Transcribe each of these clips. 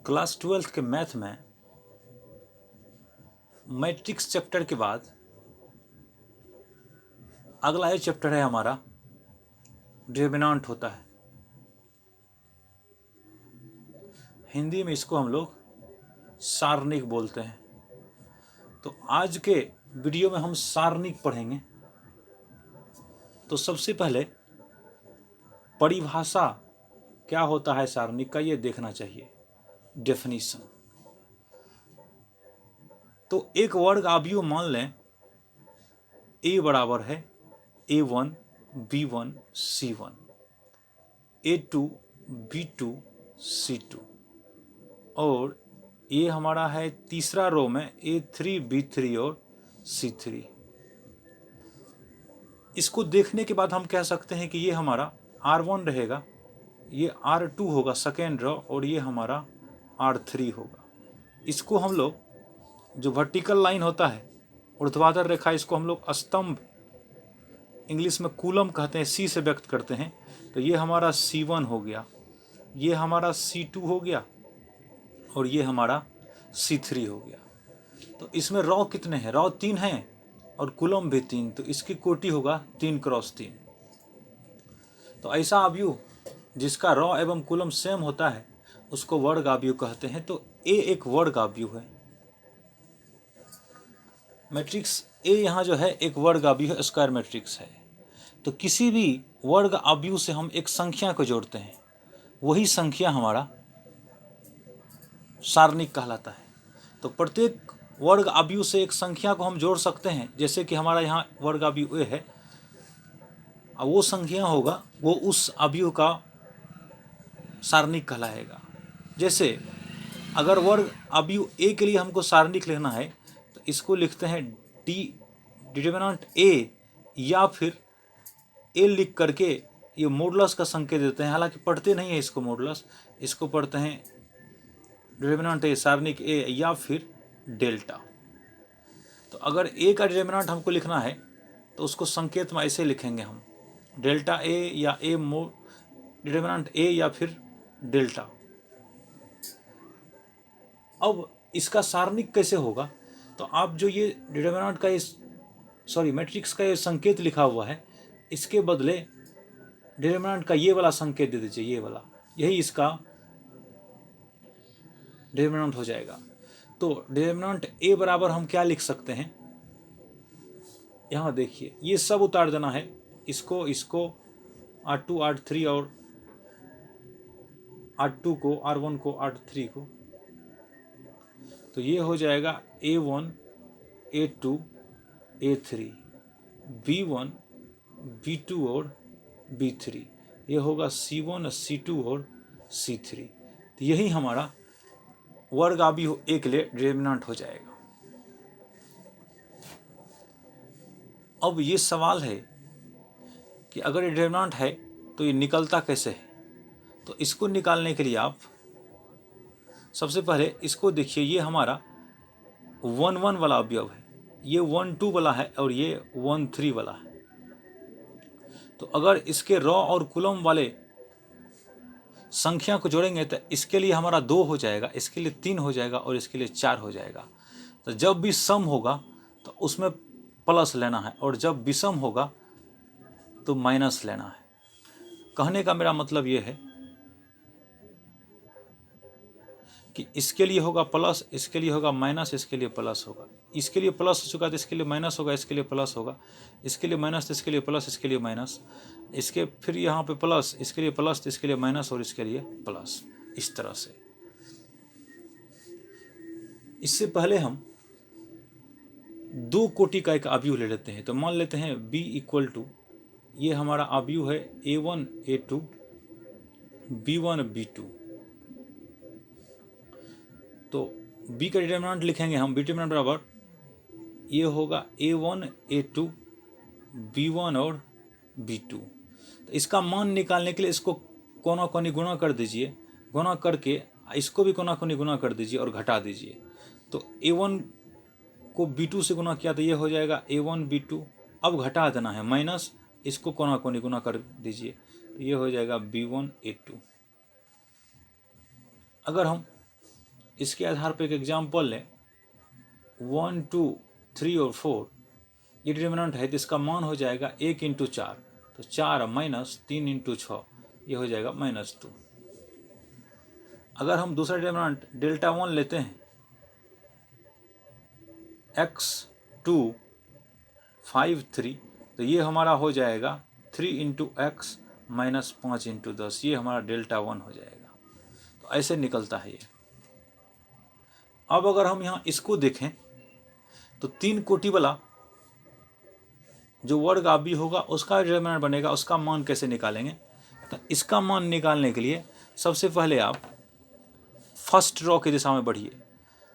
Class 12th के math में matrix chapter के बाद अगला ही चैप्टर है हमारा डिटरमिनेंट होता है। हिंदी में इसको हम लोग सारणिक बोलते हैं। तो आज के वीडियो में हम सारणिक पढ़ेंगे। तो सबसे पहले परिभाषा क्या होता है सारणिक का, ये देखना चाहिए, डेफिनेशन। तो एक वर्ग आव्यूह मान लें a बराबर है a1 b1 c1 a2 b2 c2 और ये हमारा है तीसरा रो में a3 b3 और c3। इसको देखने के बाद हम कह सकते हैं कि ये हमारा r1 रहेगा, ये r2 होगा सेकेंड रो, और ये हमारा r3 होगा। इसको हम लोग जो वर्टिकल लाइन होता है ऊर्ध्वाधर रेखा, इसको हम लोग स्तंभ इंग्लिश में कूलम कहते हैं, सी से व्यक्त करते हैं। तो ये हमारा c1 हो गया, ये हमारा c2 हो गया और ये हमारा c3 हो गया। तो इसमें रॉ कितने हैं? रॉ 3 हैं और कूलम भी 3, तो इसकी कोटि होगा 3 क्रॉस 3। तो ऐसा आव्यूह जिसका रॉ एवं कूलम सेम होता है उसको वर्ग आव्यूह कहते हैं। तो ए एक वर्ग आव्यूह है। मैट्रिक्स ए यहाँ जो है एक वर्ग आव्यूह स्क्वायर मैट्रिक्स है। तो किसी भी वर्ग आव्यूह से हम एक संख्या को जोड़ते हैं, वही संख्या हमारा सारणिक कहलाता है। तो प्रत्येक वर्ग आव्यूह से एक संख्या को हम जोड़ सकते हैं। जैसे कि हमारा यहाँ वर्ग आव्यूह ए है, और वो संख्या होगा वो उस आव्यूह का सारणिक कहलाएगा। जैसे अगर वर्ग आव्यूह ए के लिए हमको सारणिक लेना है तो इसको लिखते हैं डिटरमिनेंट ए, या फिर ए लिख करके ये मॉडुलस का संकेत देते हैं। हालांकि पढ़ते नहीं है इसको मॉडुलस, इसको पढ़ते हैं डिटरमिनेंट ए, सारणिक ए, या फिर डेल्टा। तो अगर ए का डिटरमिनेंट हमको लिखना है तो उसको संकेत में ऐसे लिखेंगे हम, डेल्टा ए, या ए डिटरमिनेंट ए या फिर डेल्टा। अब इसका सारणिक कैसे होगा? तो आप जो ये डिटरमिनेंट का मैट्रिक्स का ये संकेत लिखा हुआ है, इसके बदले डिटरमिनेंट का ये वाला संकेत दे दीजिए, ये वाला, यही इसका डिटरमिनेंट हो जाएगा। तो डिटरमिनेंट ए बराबर हम क्या लिख सकते हैं? यहाँ देखिए, ये सब उतार देना है, इसको R2 R3 और R2 को, R1 को, R3 को। तो ये हो जाएगा A1 A2 A3 B1 B2 और B3। ये होगा C1 C2 और C3। तो यही हमारा वर्ग आव्यूह ए के लिए डिटरमिनेंट हो जाएगा। अब ये सवाल है कि अगर ये डिटरमिनेंट है तो ये निकलता कैसे है? तो इसको निकालने के लिए आप सबसे पहले इसको देखिए, ये हमारा 1-1 वाला अवयव है, ये 1-2 वाला है और ये 1-3 वाला है। तो अगर इसके रॉ और कूलम वाले संख्या को जोड़ेंगे तो इसके लिए हमारा 2 हो जाएगा, इसके लिए 3 हो जाएगा और इसके लिए 4 हो जाएगा। तो जब भी सम होगा तो उसमें प्लस लेना है, और जब विषम होगा तो माइनस लेना है। कहने का मेरा मतलब ये है कि इसके लिए होगा प्लस, इसके लिए होगा माइनस, इसके लिए प्लस होगा, इसके लिए प्लस हो चुका तो इसके लिए माइनस होगा, इसके लिए प्लस होगा, इसके लिए माइनस तो इसके लिए प्लस, इसके लिए माइनस, इसके फिर यहाँ पे प्लस, इसके लिए प्लस तो इसके लिए माइनस और इसके लिए प्लस, इस तरह से। इससे पहले हम 2 कोटि का एक आव्यूह ले लेते हैं। तो मान लेते हैं B = ये हमारा आव्यूह है A1 A2 B1 B2। तो B का डिटरमिनेंट लिखेंगे हम, B डिटरमिनेंट बराबर ये होगा A1 A2 B1 और B2। तो इसका मान निकालने के लिए इसको कोना कोनी गुणा कर दीजिए, गुणा करके इसको भी कोना कोनी गुणा कर दीजिए और घटा दीजिए। तो A1 को B2 से गुणा किया तो ये हो जाएगा A1 B2। अब घटा देना है, माइनस, इसको कोना कोनी गुणा कर दीजिए तो ये हो जाएगा B1 A2। अगर हम इसके आधार पर एक एग्जाम्पल लें, 1 2 3 और 4 ये डिटर्मिनेंट है, तो इसका मान हो जाएगा 1 इंटू 4, तो 4 माइनस 3 इंटू 6 ये हो जाएगा -2। अगर हम दूसरा डिटर्मिनेंट डेल्टा 1 लेते हैं, x2 5 3, तो ये हमारा हो जाएगा 3 इंटू एक्स माइनस 5 इंटू 10, ये हमारा डेल्टा 1 हो जाएगा। तो ऐसे निकलता है ये। अब अगर हम यहाँ इसको देखें तो 3 कोटि वाला जो वर्ग आव्यूह होगा उसका डिटर्मिनेंट बनेगा, उसका मान कैसे निकालेंगे? तो इसका मान निकालने के लिए सबसे पहले आप फर्स्ट रो की दिशा में बढ़िए।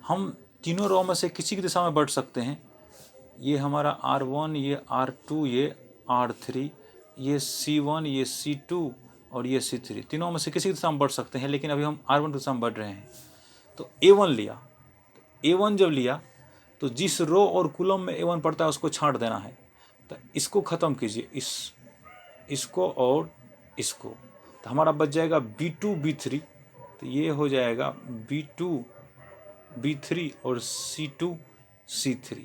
हम तीनों रो में से किसी की दिशा में बढ़ सकते हैं। ये हमारा R1, ये R2, ये R3, ये C1, ये C2 और ये C3, तीनों में से किसी की दिशा में बढ़ सकते हैं, लेकिन अभी हम R1 की दिशा में बढ़ रहे हैं। तो A1 लिया, A1 जब लिया तो जिस रो और कॉलम में A1 पड़ता है उसको छांट देना है। तो इसको ख़त्म कीजिए, इसको और इसको, तो हमारा बच जाएगा B2 B3, तो ये हो जाएगा B2 B3 और C2 C3।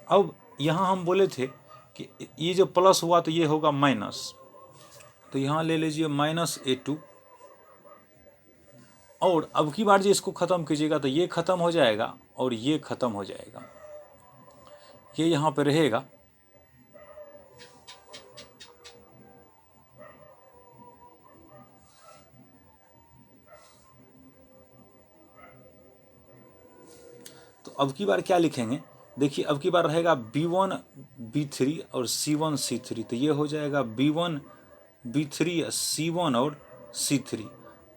अब यहाँ हम बोले थे कि ये जो प्लस हुआ तो ये होगा माइनस, तो यहाँ ले लीजिए -A2, और अब की बार जो इसको ख़त्म कीजिएगा तो ये ख़त्म हो जाएगा और ये ख़त्म हो जाएगा, ये यहाँ पे रहेगा। तो अब की बार क्या लिखेंगे? देखिए अब की बार रहेगा B1 B3 और C1 C3, तो ये हो जाएगा B1 B3 C1 और C3।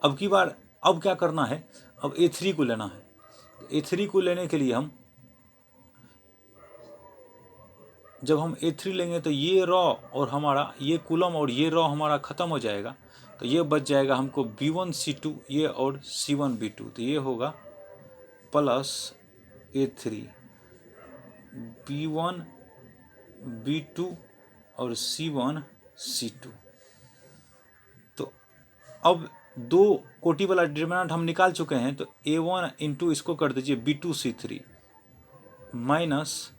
अब की बार अब क्या करना है? अब A3 को लेना है। तो A3 को लेने के लिए हम जब हम A3 लेंगे तो ये रो और हमारा ये कॉलम और ये रो हमारा ख़त्म हो जाएगा, तो ये बच जाएगा हमको B1 C2 ये और C1 B2, तो ये होगा प्लस A3 B1 B2 और C1 C2। तो अब 2 कोटि वाला डिटर्मिनेंट हम निकाल चुके हैं, तो A1 इंटू इसको कर दीजिए B2 C3 minus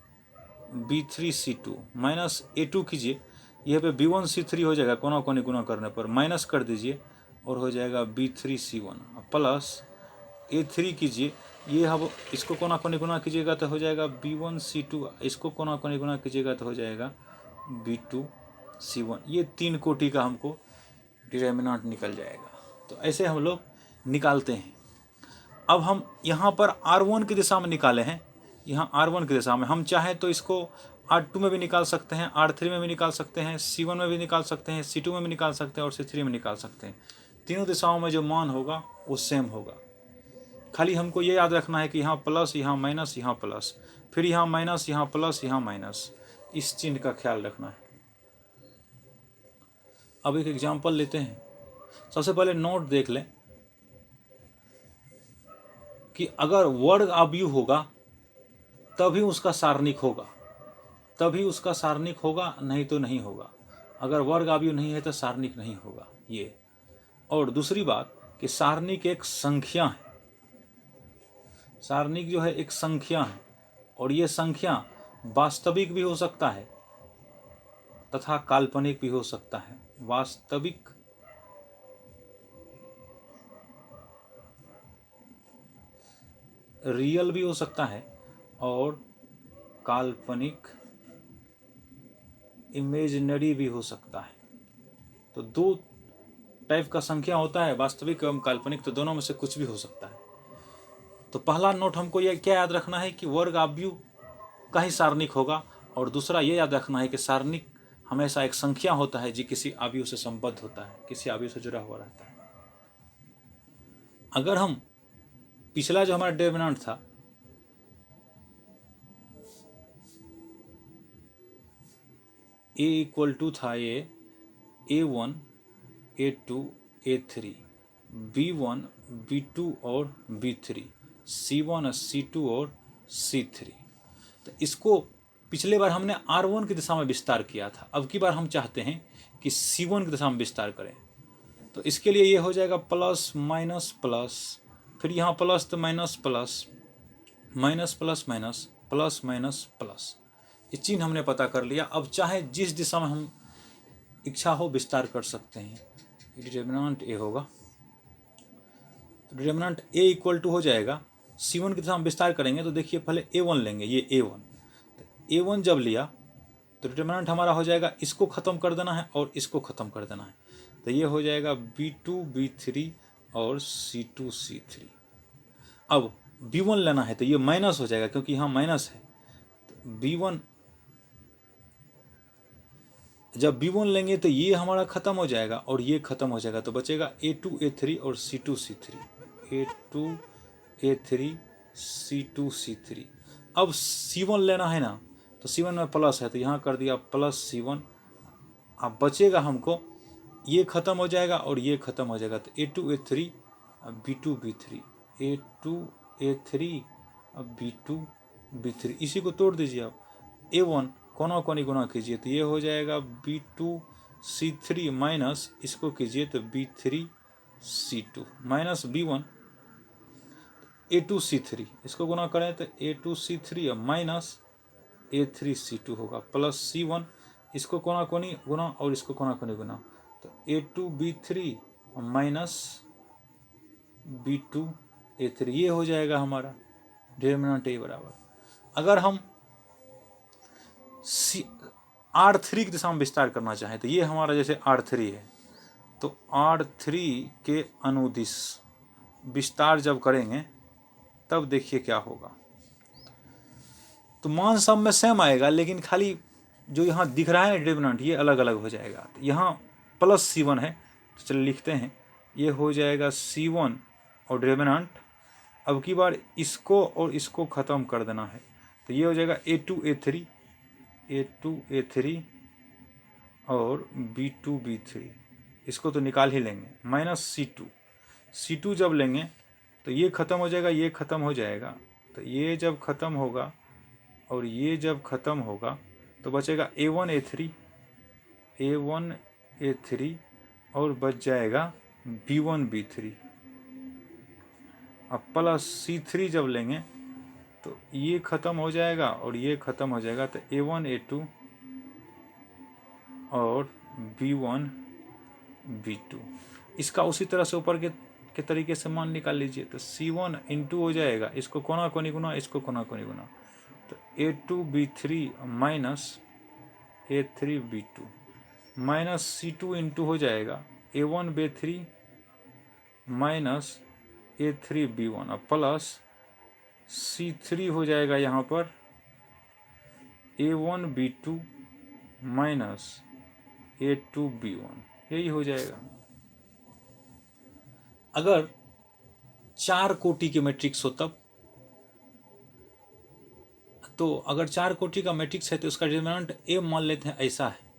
B3 C2 minus A2 कीजिए, यह पे B1 C3 हो जाएगा, कोना कोनी गुना करने पर माइनस कर दीजिए और हो जाएगा B3 C1 प्लस A3 कीजिए, ये अब इसको कोना कोनी गुना कीजिएगा तो हो जाएगा B1 C2, इसको कोना कोनी गुना कीजिएगा तो हो जाएगा B2 C1। ये 3 कोटि का हमको डिटर्मिनेंट निकल जाएगा। तो ऐसे हम लोग निकालते हैं। अब हम यहाँ पर R1 की दिशा में निकाले हैं, यहाँ R1 की दिशा में हम चाहें तो इसको R2 में भी निकाल सकते हैं, R3 में भी निकाल सकते हैं, C1 में भी निकाल सकते हैं, C2 में भी निकाल सकते हैं और C3 में निकाल सकते हैं। तीनों दिशाओं में जो मान होगा वो सेम होगा। खाली हमको ये याद रखना है कि यहाँ प्लस, यहाँ माइनस, यहाँ प्लस, फिर यहाँ माइनस, यहाँ प्लस, यहाँ माइनस, इस चिन्ह का ख्याल रखना है। अब एक एग्जाम्पल लेते हैं। सबसे पहले नोट देख लें कि अगर वर्ग आव्यूह होगा तभी उसका सारणिक होगा, तभी उसका सारणिक होगा, नहीं तो नहीं होगा। अगर वर्ग आव्यूह नहीं है तो सारणिक नहीं होगा ये। और दूसरी बात कि सारणिक एक संख्या है, सारणिक जो है एक संख्या है, और ये संख्या वास्तविक भी हो सकता है तथा काल्पनिक भी हो सकता है। वास्तविक रियल भी हो सकता है और काल्पनिक इमेजिनरी भी हो सकता है। तो 2 टाइप का संख्या होता है, वास्तविक एवं काल्पनिक, तो दोनों में से कुछ भी हो सकता है। तो पहला नोट हमको ये क्या याद रखना है कि वर्ग आव्यूह का ही सारणिक होगा, और दूसरा ये याद रखना है कि सारणिक हमेशा एक संख्या होता है जो किसी आव्यूह से संबद्ध होता है, किसी आव्यूह से जुड़ा हुआ रहता है। अगर हम पिछला जो हमारा डिटर्मिनेंट था A इक्वल टू था ये A1 A2 A3 B1 B2 और B3 C1 C2 और C3। तो इसको पिछले बार हमने R1 की दिशा में विस्तार किया था, अब की बार हम चाहते हैं कि C1 की दिशा में विस्तार करें। तो इसके लिए ये हो जाएगा प्लस माइनस प्लस, फिर यहाँ प्लस तो minus plus, minus plus minus, plus minus plus, ये चिन्ह हमने पता कर लिया। अब चाहे जिस दिशा में हम इच्छा हो विस्तार कर सकते हैं। डिटर्मिनेंट ए होगा, डिटर्मिनेंट ए इक्वल टू हो जाएगा C1 की दिशा में विस्तार करेंगे तो देखिए पहले A1 लेंगे, ये A1, तो A1 जब लिया तो डिटर्मिनेंट हमारा हो जाएगा, इसको ख़त्म कर देना है और इसको ख़त्म कर देना है, तो ये हो जाएगा B2 B3 और C2 C3। अब B1 लेना है तो ये माइनस हो जाएगा क्योंकि यहाँ माइनस है, तो B1 जब B1 लेंगे तो ये हमारा ख़त्म हो जाएगा और ये ख़त्म हो जाएगा, तो बचेगा A2 A3 और C2 C3, A2 A3 C2 C3। अब C1 लेना है ना, तो C1 में प्लस है तो यहाँ कर दिया प्लस C1। अब बचेगा हमको, ये ख़त्म हो जाएगा और ये ख़त्म हो जाएगा, तो A2 A3 B2 B3, A2 A3 B2 B3, इसी को तोड़ दीजिए आप, A1 कोना कोनी गुना कीजिए तो ये हो जाएगा B2 C3 माइनस इसको कीजिए तो B3 C2 minus B1 A2 C3, इसको गुना करें तो A2 C3 minus A3 C2 होगा, प्लस C1 इसको कोना कोनी गुना और इसको कोना कोनी गुना, तो A2 B3 minus B2 A3, ये हो जाएगा हमारा डिटर्मिनेंट ए बराबर। अगर हम R3 की दिशा में विस्तार करना चाहें तो ये हमारा जैसे R3 है, तो R3 के अनुदिश विस्तार जब करेंगे तब देखिए क्या होगा, तो मान सब में सेम आएगा लेकिन खाली जो यहाँ दिख रहा है डिटर्मिनेंट ये अलग अलग हो जाएगा। तो यहाँ प्लस C1 है तो चलिए लिखते हैं, ये हो जाएगा C1 और डिटर्मिनेंट, अब की बार इसको और इसको ख़त्म कर देना है, तो ये हो जाएगा A2 A3, A2 A3 और B2 B3, इसको तो निकाल ही लेंगे, माइनस C2 जब लेंगे तो ये ख़त्म हो जाएगा, ये ख़त्म हो जाएगा, तो ये जब ख़त्म होगा और ये जब ख़त्म होगा तो बचेगा A1 A3 और बच जाएगा B1 B3। अब प्लस C3 जब लेंगे तो ये ख़त्म हो जाएगा और ये ख़त्म हो जाएगा, तो A1 A2 और B1 B2, इसका उसी तरह से ऊपर के तरीके से मान निकाल लीजिए, तो C1 इंटू हो जाएगा, इसको कोना कोनी गुना, इसको कोना कोनी गुना, तो A2 B3 minus A3 B2 minus C2 into हो जाएगा A1 B3 minus A3 B1 और प्लस C3 हो जाएगा यहाँ पर A1 B2 minus A2 B1, यही हो जाएगा। अगर 4 कोटि के मैट्रिक्स हो तब, तो अगर 4 कोटि का मैट्रिक्स है तो उसका डिटर्मिनेंट A मान लेते हैं ऐसा है,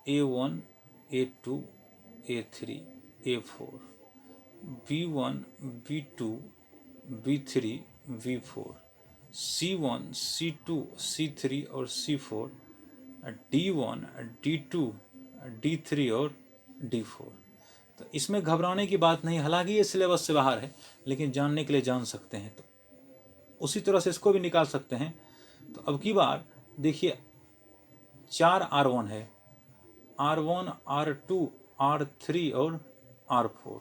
A1 A2 A3 A4, B1 B2 B3 V4, C1 C2 C3 और C4, D1 D2 D3 और D4। तो इसमें घबराने की बात नहीं, हालांकि ये सिलेबस से बाहर है लेकिन जानने के लिए जान सकते हैं, तो उसी तरह से इसको भी निकाल सकते हैं। तो अब की बार देखिए 4 R1 है, R1 R2 R3 और R4,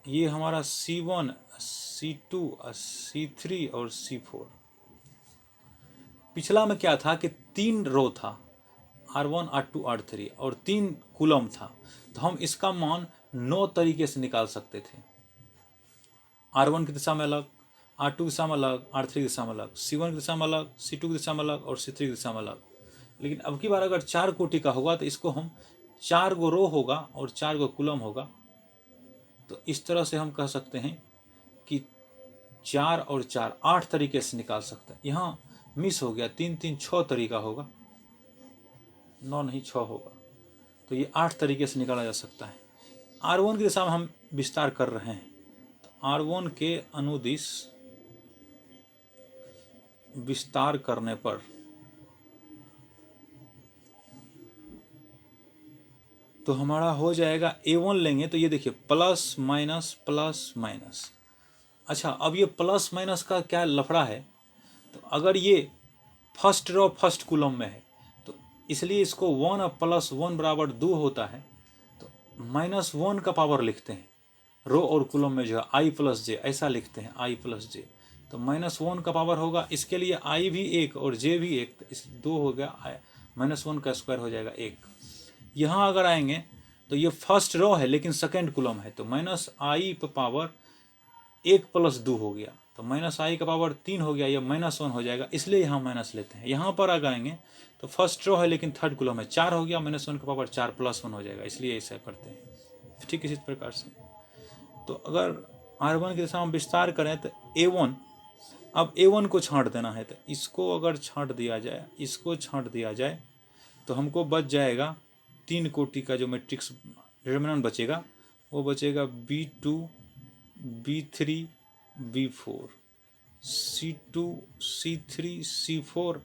ये हमारा C1 C2 C3 और C4। पिछला में क्या था कि 3 रो था, R1 R2 R3 और 3 कूलम था, तो हम इसका मान 9 तरीके से निकाल सकते थे, R1 की दिशा में अलग, R2 की दिशा में अलग, R3 की दिशा में अलग, C1 की दिशा में अलग, C2 की दिशा में अलग और C3 की दिशा में अलग। लेकिन अब की बार अगर 4 कोटि का होगा तो इसको हम 4 गो रो होगा और 4 गो कूलम होगा, तो इस तरह से हम कह सकते हैं कि 4 और 4 8 तरीके से निकाल सकते हैं। यहाँ मिस हो गया, 3 3 6 तरीका होगा, 9 नहीं 6 होगा, तो ये 8 तरीके से निकाला जा सकता है। R1 की दिशा में हम विस्तार कर रहे हैं, तो R1 के अनुदिश विस्तार करने पर तो हमारा हो जाएगा A1 लेंगे तो ये देखिए प्लस माइनस प्लस माइनस। अच्छा, अब ये प्लस माइनस का क्या लफड़ा है, तो अगर ये फर्स्ट रो फर्स्ट कॉलम में है तो इसलिए इसको 1 और प्लस 1 बराबर 2 होता है, तो -1 का पावर लिखते हैं रो और कॉलम में जो है i प्लस जे, ऐसा लिखते हैं i प्लस जे। तो -1 का पावर होगा, इसके लिए i भी 1 और j भी 1, तो इस 2 हो गया, -1 का स्क्वायर हो जाएगा 1। यहाँ अगर आएंगे तो ये फर्स्ट रो है लेकिन सेकेंड कॉलम है, तो -i पर पावर 1 प्लस 2 हो गया, तो -i का पावर 3 हो गया, ये -1 हो जाएगा, इसलिए यहाँ माइनस लेते हैं। यहाँ पर आ आएंगे तो फर्स्ट रो है लेकिन थर्ड कॉलम है, 4 हो गया, -1 का पावर 4 प्लस 1 हो जाएगा, इसलिए ऐसा करते हैं। ठीक इसी प्रकार से तो अगर R1 की दिशा में विस्तार करें तो A1, अब A1 को छांट देना है, तो इसको अगर छांट दिया जाए, इसको छांट दिया जाए तो हमको बच जाएगा 3 कोटि का जो मैट्रिक्स डिटरमिनेंट बचेगा, वो बचेगा B2 B3 B4 C2 C3 C4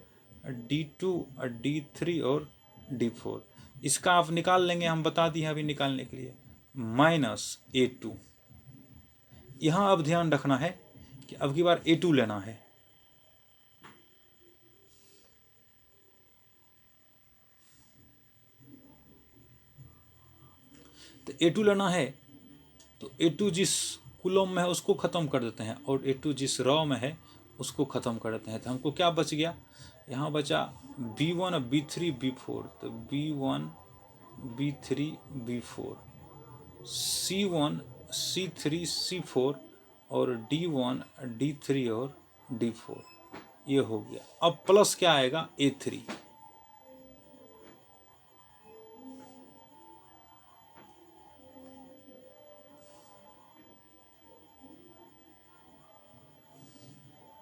D2 D3 और D4। इसका आप निकाल लेंगे, हम बता दिए अभी निकालने के लिए, -A2। यहाँ अब ध्यान रखना है कि अब की बार A2 लेना है, तो A2 लेना है, तो A2 जिस कॉलम में है उसको ख़त्म कर देते हैं और A2 जिस रो में है उसको ख़त्म कर देते हैं। तो हमको क्या बच गया, यहाँ बचा B1 B3 B4, तो B1 B3 B4 C1 C3 C4 और D1 D3 और D4, ये हो गया। अब प्लस क्या आएगा, A3।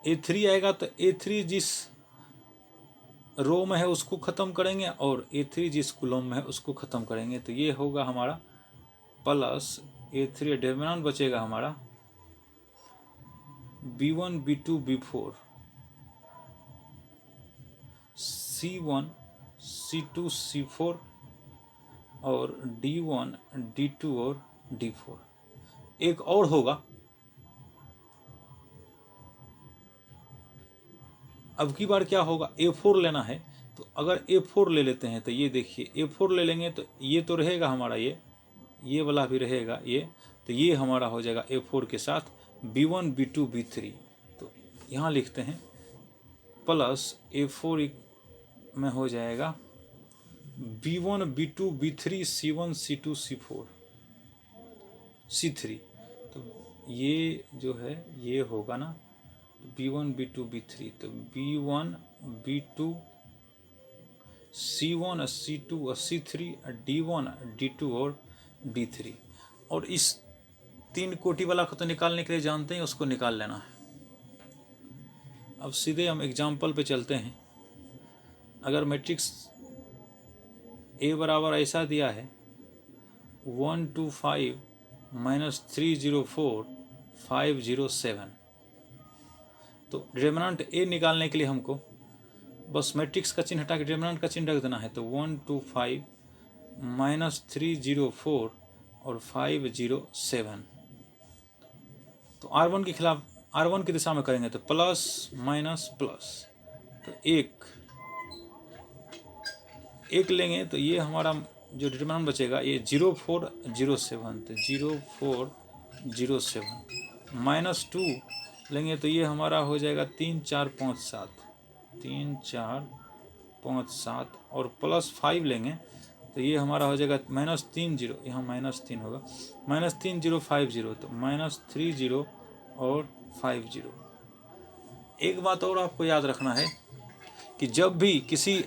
A3 आएगा तो A3 जिस रो में है उसको ख़त्म करेंगे और A3 जिस कॉलम में है उसको ख़त्म करेंगे, तो ये होगा हमारा प्लस A3, डिटरमिनेंट बचेगा हमारा B1 B2 B4 C1 C2 C4 और D1 D2 और D4। एक और होगा, अब की बार क्या होगा, A4 लेना है, तो अगर A4 ले लेते हैं तो ये देखिए A4 ले लेंगे तो ये तो रहेगा हमारा, ये वाला भी रहेगा ये, तो ये हमारा हो जाएगा A4 के साथ B1 B2 B3। तो यहाँ लिखते हैं प्लस A4 में हो जाएगा B1 B2 B3 C1 C2 C4 C3। तो ये जो है ये होगा ना B1 B2 B3, तो B1 B2 C1 C2 C3 D1 D2 और D3। और इस 3 कोटि वाला को तो निकालने के लिए जानते हैं, उसको निकाल लेना है। अब सीधे हम एग्जाम्पल पे चलते हैं। अगर मैट्रिक्स A बराबर ऐसा दिया है 125 -304 507, तो डिटरमिनेंट A निकालने के लिए हमको बस मैट्रिक्स का चिन्ह हटा के डिटरमिनेंट का चिन्ह रख देना है। तो 125 -304 और 507, तो R1 के खिलाफ R1 की दिशा में करेंगे तो प्लस माइनस प्लस, तो एक लेंगे तो ये हमारा जो डिटरमिनेंट बचेगा ये 0407, तो 0407 -2 लेंगे तो ये हमारा हो जाएगा 3457 3457 और प्लस 5 लेंगे तो ये हमारा हो जाएगा -30, यहाँ -3 होगा, -3050, तो -30 और 50। एक बात और आपको याद रखना है कि जब भी किसी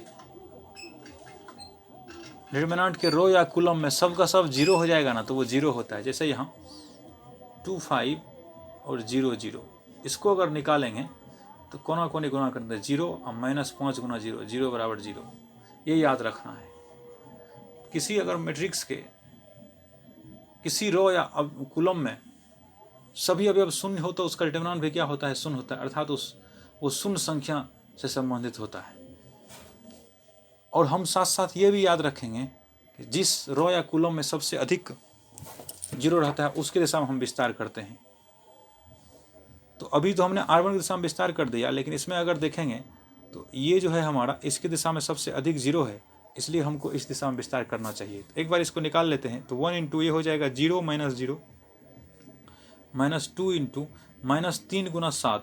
डिटरमिनेंट के रो या कॉलम में सब का सब 0 हो जाएगा ना, तो वो 0 होता है। जैसे यहाँ 25 और 0 इसको अगर निकालेंगे तो कोना कोनी गुना करते हैं 0 और -5 गुना 0, 0 बराबर 0, ये याद रखना है। किसी अगर मैट्रिक्स के किसी रो या कॉलम में सभी अवयव शून्य हो तो उसका डिटरमिनेंट भी क्या होता है, शून्य होता है, अर्थात वो शून्य संख्या से संबंधित होता है। और हम साथ साथ ये भी याद रखेंगे जिस रो या कॉलम में सबसे अधिक जीरो रहता है उसके दिशा में हम विस्तार करते हैं। तो अभी तो हमने R1 की दिशा में विस्तार कर दिया, लेकिन इसमें अगर देखेंगे तो ये जो है हमारा इसकी दिशा में सबसे अधिक जीरो है, इसलिए हमको इस दिशा में विस्तार करना चाहिए। तो एक बार इसको निकाल लेते हैं। तो 1 इंटू ये हो जाएगा 0 माइनस 0 माइनस 2 इंटू माइनस 3 गुना 7,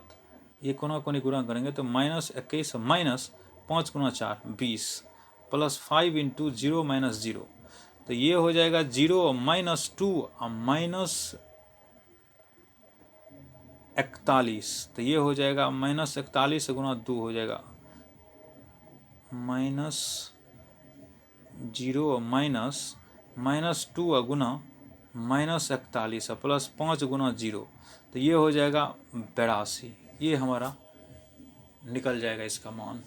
ये कोना कोनी गुना करेंगे तो माइनस 21 माइनस 5 गुना 4 20 प्लस 5 इंटू 0 माइनस 0, तो ये हो जाएगा 0 माइनस 2 माइनस 41, तो ये हो जाएगा माइनस 41 गुना 2 हो जाएगा माइनस 0 माइनस 2 गुना माइनस 41 प्लस 5 गुना 0, तो ये हो जाएगा 82। ये हमारा निकल जाएगा इसका मान।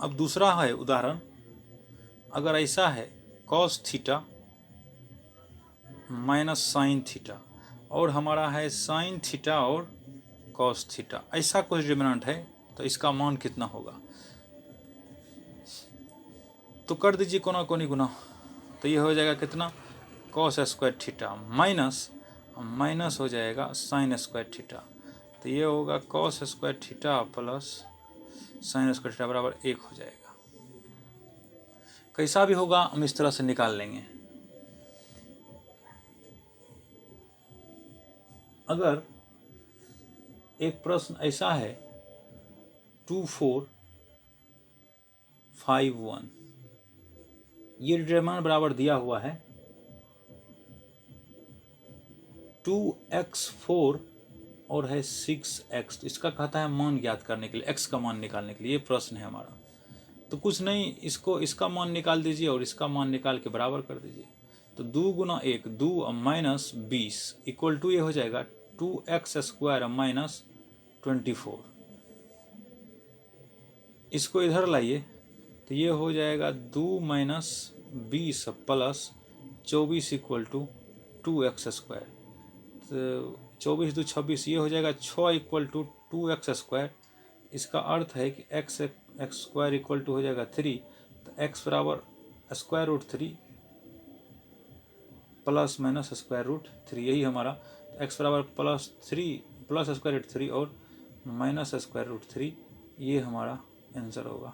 अब दूसरा है उदाहरण, अगर ऐसा है cos theta minus sine theta और हमारा है साइन थीटा और कॉस थीटा, ऐसा कुछ डिटरमिनेंट है, तो इसका मान कितना होगा। तो कर दीजिए कोना कोनी गुना, तो ये हो जाएगा कितना कॉस स्क्वायर थीटा माइनस हो जाएगा साइन स्क्वायर थीटा, तो ये होगा cos square theta plus sine square theta बराबर 1 हो जाएगा। कैसा भी होगा हम इस तरह से निकाल लेंगे। अगर एक प्रश्न ऐसा है 2451, ये डिटरमिनेंट बराबर दिया हुआ है 2x4 और है 6x, तो इसका कहता है मान ज्ञात करने के लिए, x का मान निकालने के लिए ये प्रश्न है हमारा। तो कुछ नहीं, इसका मान निकाल दीजिए और इसका मान निकाल के बराबर कर दीजिए। तो 2 गुना 1 2 माइनस 20 इक्वल टू ये हो जाएगा 2x स्क्वायर माइनस 24। इसको इधर लाइए तो ये हो जाएगा 2 minus 20 plus 24 equal to 2x square, तो 24 2 26, ये हो जाएगा 6 इक्वल टू 2x स्क्वायर। इसका अर्थ है कि x स्क्वायर इक्वल टू हो जाएगा 3, तो x बराबर square root 3 plus minus square root 3, यही हमारा x बराबर प्लस स्क्वायर रूट 3 और माइनस स्क्वायर रूट 3, ये हमारा आंसर होगा।